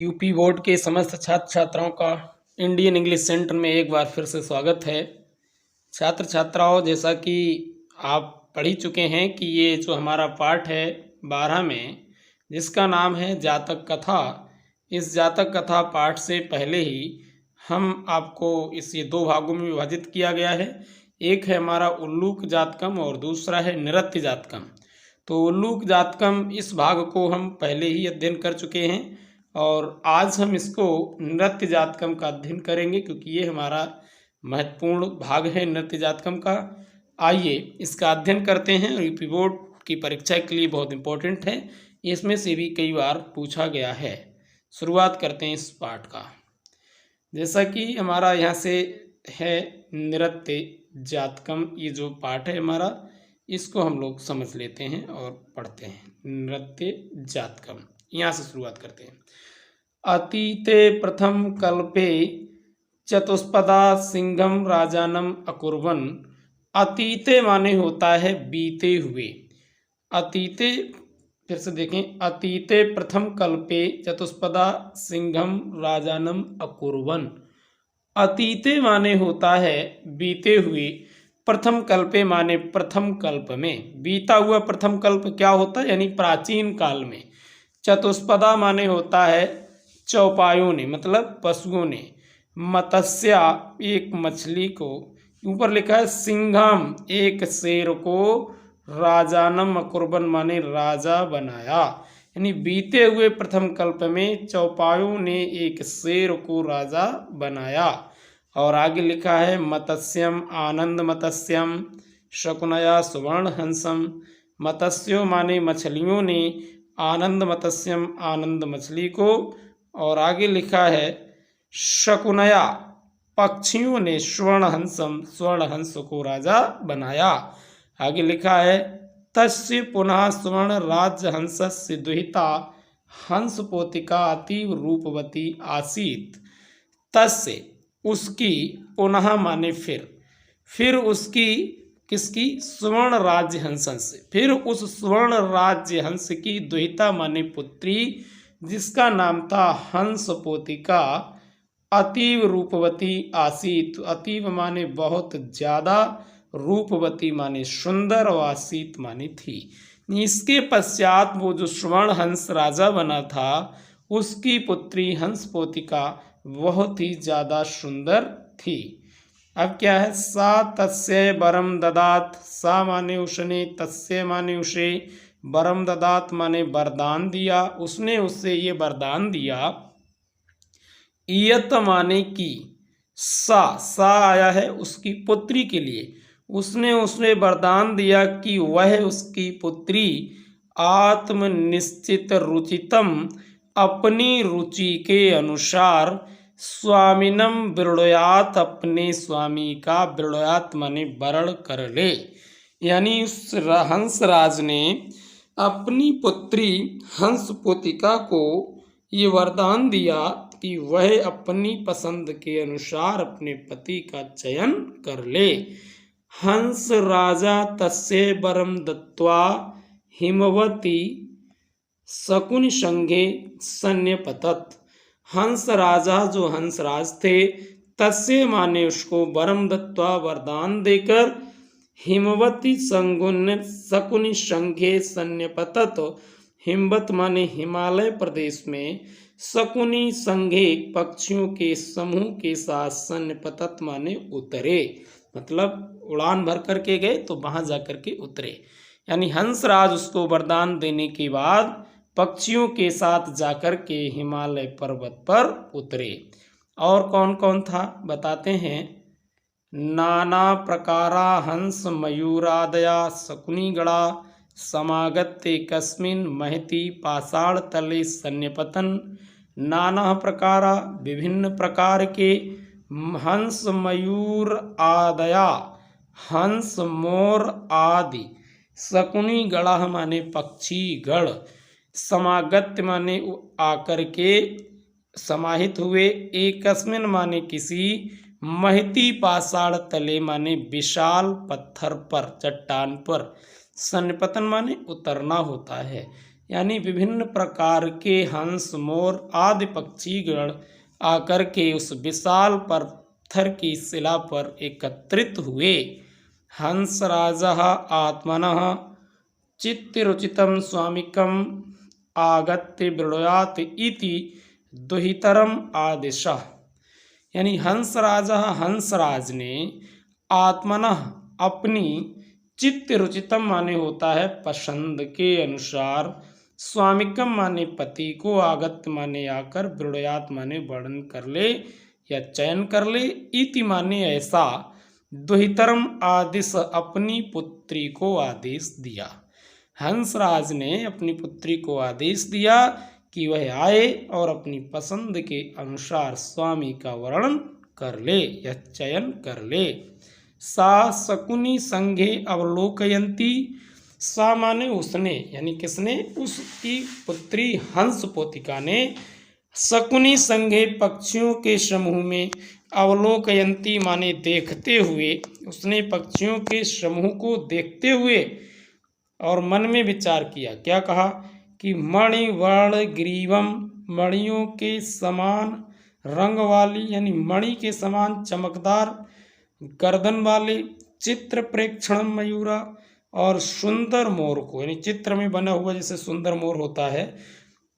UP board के समस्त छात्र छात्राओं का इंडियन इंग्लिश सेंटर में एक बार फिर से स्वागत है। छात्र छात्राओं, जैसा कि आप पढ़ ही चुके हैं कि ये जो हमारा पाठ है 12 में, जिसका नाम है जातक कथा, इस जातक कथा पाठ से पहले ही हम आपको ये दो भागों में विभाजित किया गया है। एक है हमारा उल्लूक जातकम और दूसरा है नृत्य जातकम। तो उल्लूक जातकम इस भाग को हम पहले ही अध्ययन कर चुके हैं और आज हम इसको नृत्य जातकम का अध्ययन करेंगे, क्योंकि ये हमारा महत्वपूर्ण भाग है नृत्य जातकम का। आइए इसका अध्ययन करते हैं। यूपी बोर्ड की परीक्षा के लिए बहुत इम्पोर्टेंट है, इसमें से भी कई बार पूछा गया है। शुरुआत करते हैं इस पाठ का। जैसा कि हमारा यहाँ से है नृत्य जातकम, ये जो पाठ है हमारा, इसको हम लोग समझ लेते हैं और पढ़ते हैं। नृत्य जातकम, यहाँ से शुरुआत करते हैं। अतीते प्रथम कल्पे चतुष्पदा सिंघम राजानम अकुर्वन। अतीते माने होता है बीते हुए। अतीते, फिर से देखें, अतीते प्रथम कल्पे चतुष्पदा सिंघम राजानम अकुर्वन। अतीते माने होता है बीते हुए, प्रथम कल्पे माने प्रथम कल्प में। बीता हुआ प्रथम कल्प क्या होता है, यानी प्राचीन काल में। चतुष्पदा माने होता है चौपायों ने, मतलब पशुओं ने। मत्स्या एक मछली को, ऊपर लिखा है सिंघम एक शेर को, राजानम अकुर्बन माने राजा बनाया। यानी बीते हुए प्रथम कल्प में चौपायों ने एक शेर को राजा बनाया। और आगे लिखा है मत्स्यम आनंद मत्स्यम शकुनया सुवर्ण हंसम। मत्स्यो माने मछलियों ने, आनंद मत्स्यम आनंद मछली को। और आगे लिखा है शकुनया पक्षियों ने, स्वर्ण हंसम स्वर्ण हंस को राजा बनाया। आगे लिखा है तस्य पुनः स्वर्ण राज्य हंसस्य दुहिता हंस पोतिका अतीव रूपवती आसीत। तस्य उसकी, पुनः माने फिर उसकी, किसकी, स्वर्ण राज्य हंस से, फिर उस स्वर्ण राज्य हंस की दुहिता माने पुत्री, जिसका नाम था हंस पोतिका, अतीव रूपवती आसीत। अतीव माने बहुत ज़्यादा, रूपवती माने सुंदर, और आसीत माने थी। इसके पश्चात वो जो स्वर्ण हंस राजा बना था, उसकी पुत्री हंस पोतिका बहुत ही ज़्यादा सुंदर थी। अब क्या है, सा तस्य वरम ददात। सा माने उसने, तस्य माने उसे, वरम ददात माने वरदान दिया, उसने उससे ये वरदान दिया। इयत माने की, सा आया है उसकी पुत्री के लिए। उसने वरदान दिया कि वह उसकी पुत्री आत्मनिश्चित रुचितम, अपनी रुचि के अनुसार, स्वामिनम वृणयात, अपने स्वामी का, वृणयात माने वरण कर ले। यानी उस हंसराज ने अपनी पुत्री हंस पोतिका को ये वरदान दिया कि वह अपनी पसंद के अनुसार अपने पति का चयन कर ले। हंस राजा तस्य वरम दत्वा हिमवती शकुनि संगे सन्न्यपतत। हंस राजा, जो हंसराज थे, तस्य माने उसको, वरम दत्वा वरदान देकर, हिमवती शकुनि संगे सन्न्यपतत। हिमवत माने हिमालय प्रदेश में, शकुनि संगे पक्षियों के समूह के साथ, सन्न्यपतत माने उतरे, मतलब उड़ान भर करके गए तो वहां जाकर के उतरे। यानी हंसराज उसको वरदान देने के बाद पक्षियों के साथ जाकर के हिमालय पर्वत पर उतरे। और कौन कौन था बताते हैं। नाना प्रकारा हंस मयूरादया शकुनिगणा समागत्य कस्मिन् महति पाषाण तले सन्निपतन। नाना प्रकारा, विभिन्न प्रकार के, हंस मयूर आदया, हंस मोर आदि, शकुनी गणा माने पक्षी गण, समागत्य माने आकर के, समाहित हुए, एकस्मिन माने किसी, महती पाषाण तले माने विशाल पत्थर पर, चट्टान पर, सन्निपतन माने उतरना होता है। यानी विभिन्न प्रकार के हंस, मोर आदि पक्षीगण आकर के उस विशाल पत्थर की शिला पर एकत्रित हुए। हंसराजः आत्मनः चित्तिरुचितं स्वामिकम् आगत्य ब्रुयात इति दुहितरम आदिशः। यानी हंसराज ने आत्मनः अपनी चित्त रुचितम माने होता है पसंद के अनुसार, स्वामिकम माने पति को, आगत माने आकर, ब्रुयात माने वर्णन कर ले या चयन कर ले, इति माने ऐसा, दुहितरम आदेश अपनी पुत्री को आदेश दिया। हंसराज ने अपनी पुत्री को आदेश दिया कि वह आए और अपनी पसंद के अनुसार स्वामी का वर्णन कर ले या चयन कर ले। सा शकुनी संघे अवलोकयंती, सा माने उसने, यानी किसने, उसकी पुत्री हंस पोतिका ने, शकुनी संघे पक्षियों के समूह में, अवलोकयंती माने देखते हुए, उसने पक्षियों के समूह को देखते हुए और मन में विचार किया। क्या कहा कि मणिवर्ण ग्रीवम, मणियों के समान रंग वाली, यानी मणि के समान चमकदार गर्दन वाले, चित्र प्रेक्षण मयूरा, और सुंदर मोर को, यानी चित्र में बना हुआ जैसे सुंदर मोर होता है,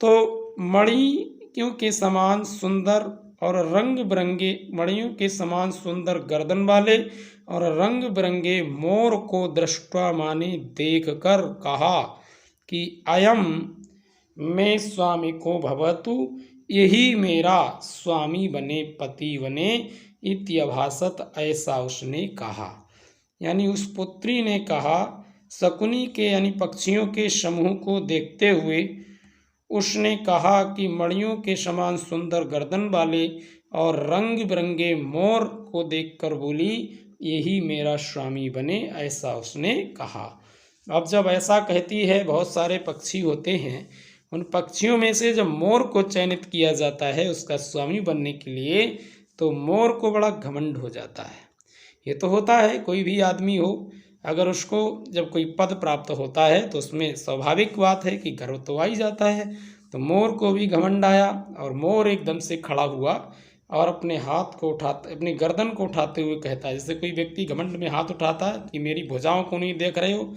तो मणियों के समान सुंदर और रंग बिरंगे, मणियों के समान सुंदर गर्दन वाले और रंग बिरंगे मोर को दृष्टवा माने देख कर कहा कि अयम मैं स्वामी को भवतु, यही मेरा स्वामी बने, पति बने, इत्यभासत, ऐसा उसने कहा। यानी उस पुत्री ने कहा, शकुनी के यानी पक्षियों के समूह को देखते हुए उसने कहा कि मणियों के समान सुंदर गर्दन वाले और रंग बिरंगे मोर को देखकर बोली, यही मेरा स्वामी बने, ऐसा उसने कहा। अब जब ऐसा कहती है, बहुत सारे पक्षी होते हैं, उन पक्षियों में से जब मोर को चयनित किया जाता है उसका स्वामी बनने के लिए, तो मोर को बड़ा घमंड हो जाता है। ये तो होता है, कोई भी आदमी हो, अगर उसको जब कोई पद प्राप्त होता है तो उसमें स्वाभाविक बात है कि गर्व तो आ ही जाता है। तो मोर को भी घमंड आया और मोर एकदम से खड़ा हुआ और अपने हाथ को उठाते, अपनी गर्दन को उठाते हुए कहता है, जैसे कोई व्यक्ति घमंड में हाथ उठाता है कि मेरी भुजाओं को नहीं देख रहे हो,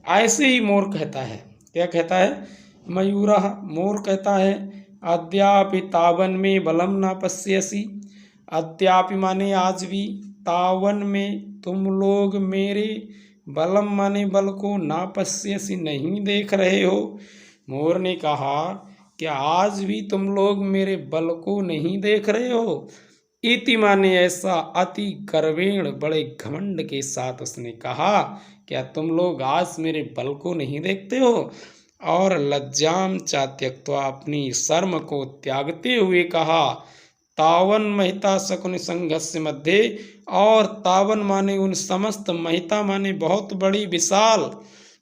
ऐसे ही मोर कहता है। क्या कहता है? मयूरा, मोर कहता है, अद्यापि तावन में बलम न पश्यसि, अद्यापि माने आज भी, तावन में तुम लोग मेरे, बलम माने बल को, ना पश्यसि नहीं देख रहे हो। मोर ने कहा क्या आज भी तुम लोग मेरे बल को नहीं देख रहे हो? इति माने ऐसा, अति गर्वेण, बड़े घमंड के साथ उसने कहा, क्या तुम लोग आज मेरे बल को नहीं देखते हो? और लज्जाम चा त्यक्त्वा, अपनी शर्म को त्यागते हुए कहा, तावन महिता शकुन संघस्य मध्य, और तावन माने उन समस्त, महिता माने बहुत बड़ी विशाल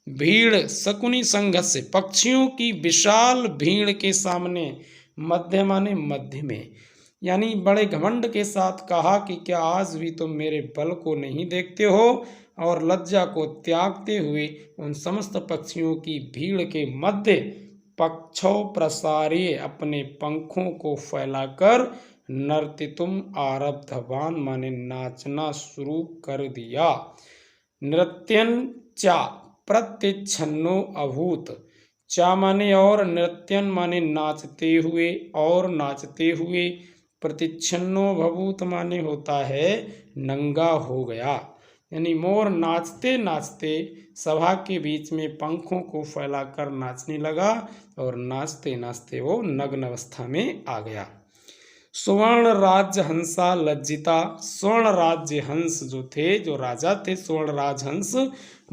भीड़, शकुनी संघस्य पक्षियों की विशाल भीड़ के सामने, मध्य माने मध्य में, यानी बड़े घमंड के साथ कहा कि क्या आज भी तुम मेरे बल को नहीं देखते हो? और लज्जा को त्यागते हुए उन समस्त पक्षियों की भीड़ के मध्य पक्षों प्रसारे, अपने पंखों को फैलाकर, नर्तितुम आरब्धवान माने नाचना शुरू कर दिया। नृत्यन चा प्रत्यच्छन्नो अभूत, चा माने और, नृत्यन माने नाचते हुए और नाचते हुए, प्रतिच्छन्नो भभूत माने होता है नंगा हो गया। यानी मोर नाचते नाचते सभा के बीच में पंखों को फैलाकर नाचने लगा और नाचते नाचते वो नग्न अवस्था में आ गया। स्वर्ण राज्य हंसा लज्जिता, स्वर्ण राज्य हंस जो थे, जो राजा थे स्वर्ण राज हंस,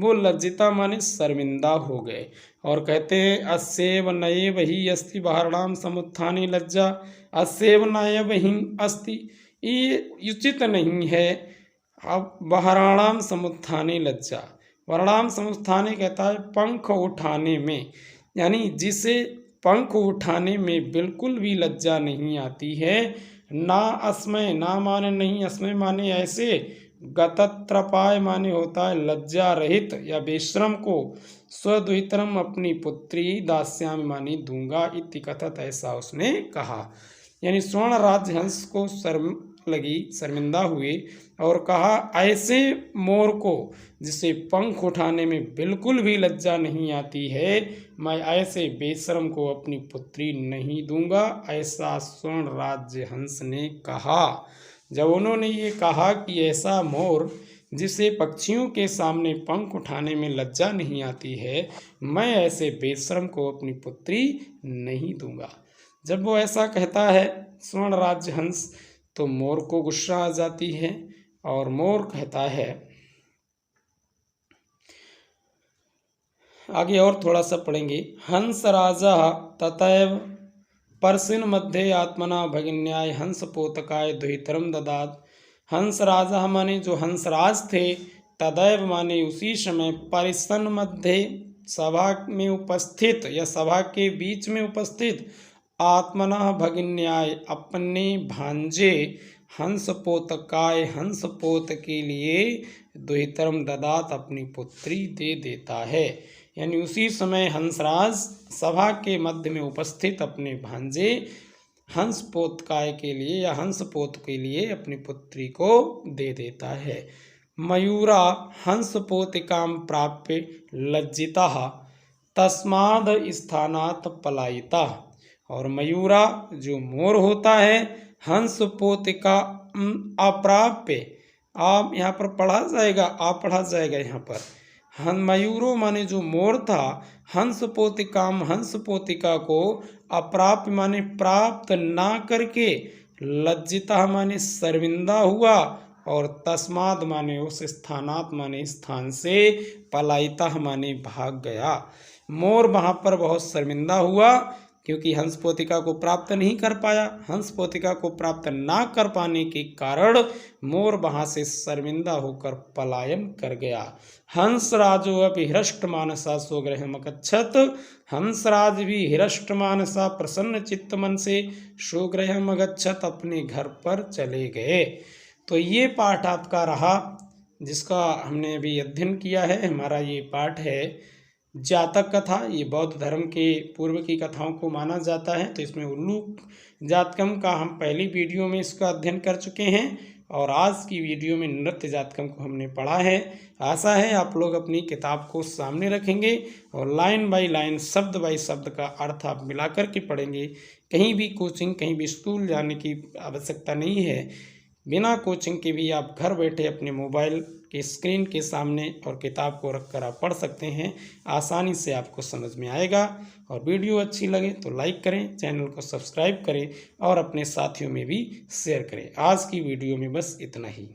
वो लज्जिता माने शर्मिंदा हो गए और कहते हैं, अस्येव नएव ही अस्ति बहरणाम समुत्थाने लज्जा, अस्येव नएव ही अस्ति, ये उचित नहीं है अब बहराणाम समुत्थाने लज्जा। वरणाम समुत्थाने कहता है पंख उठाने में, यानी जिसे पंख उठाने में बिल्कुल भी लज्जा नहीं आती है। ना अस्मय, ना माने नहीं, अस्मय माने ऐसे, गतत्रपाय माने होता है लज्जा रहित या बेश्रम को, स्वदुहितरम अपनी पुत्री दास्यामि माने दूंगा इति कथत, ऐसा उसने कहा। यानी स्वर्ण राजहंस को शर्म लगी, शर्मिंदा हुए और कहा ऐसे मोर को जिसे पंख उठाने में बिल्कुल भी लज्जा नहीं आती है, मैं ऐसे बेशर्म को अपनी पुत्री नहीं दूंगा, ऐसा स्वर्ण राजहंस ने कहा। जब उन्होंने ये कहा कि ऐसा मोर जिसे पक्षियों के सामने पंख उठाने में लज्जा नहीं आती है, मैं ऐसे बेशर्म को अपनी पुत्री नहीं दूंगा। जब वो ऐसा कहता है स्वर्ण राजहंस तो मोर को गुस्सा आ जाती है और मोर कहता है, आगे और थोड़ा सा पढ़ेंगे। हंस राजा ततैव परसिन मध्य आत्मना भगिन्याय हंस पोतकाय दुहितरम ददात। हंस राजा माने जो हंसराज थे, तदैव माने उसी समय, परिसन मध्य सभा में उपस्थित या सभा के बीच में उपस्थित, आत्मना भगिन्याय अपने भांजे, हंस पोतकाय हंस पोत के लिए, दुहितरम ददात अपनी पुत्री दे देता है। यानी उसी समय हंसराज सभा के मध्य में उपस्थित अपने भांजे हंस पोतकाय के लिए या हंस पोत के लिए अपनी पुत्री को दे देता है। मयूरा हंस पोतिकाम प्राप्य लज्जिता तस्माद स्थानात पलायिता। और मयूरा जो मोर होता है, हंस पोतिका अप्राप्य, आप यहाँ पर पढ़ा जाएगा, आप पढ़ा जाएगा यहाँ पर। मयूरो माने जो मोर था, हंस पोतिकाम हंस पोतिका को, अप्राप्य माने प्राप्त ना करके, लज्जिता माने शर्मिंदा हुआ, और तस्माद माने उस स्थानात माने स्थान से, पलायिता माने भाग गया। मोर वहाँ पर बहुत शर्मिंदा हुआ क्योंकि हंस पोतिका को प्राप्त नहीं कर पाया। हंस पोतिका को प्राप्त ना कर पाने के कारण मोर वहाँ से शर्मिंदा होकर पलायन कर गया। हंसराजो अपि हृष्ट मानसा स्वगृहम् अगच्छत्। हंसराज भी हृष्ट मानसा प्रसन्न चित्त मन से स्वगृहम् अगच्छत् अपने घर पर चले गए। तो ये पाठ आपका रहा जिसका हमने अभी अध्ययन किया है। हमारा ये पाठ है जातक कथा। ये बौद्ध धर्म के पूर्व की कथाओं को माना जाता है। तो इसमें उल्लूक जातकम का हम पहली वीडियो में इसका अध्ययन कर चुके हैं और आज की वीडियो में नृत्य जातकम को हमने पढ़ा है। आशा है आप लोग अपनी किताब को सामने रखेंगे और लाइन बाय लाइन शब्द बाय शब्द का अर्थ आप मिलाकर के पढ़ेंगे। कहीं भी कोचिंग, कहीं भी स्कूल जाने की आवश्यकता नहीं है। बिना कोचिंग के भी आप घर बैठे अपने मोबाइल के स्क्रीन के सामने और किताब को रखकर आप पढ़ सकते हैं। आसानी से आपको समझ में आएगा। और वीडियो अच्छी लगे तो लाइक करें, चैनल को सब्सक्राइब करें और अपने साथियों में भी शेयर करें। आज की वीडियो में बस इतना ही।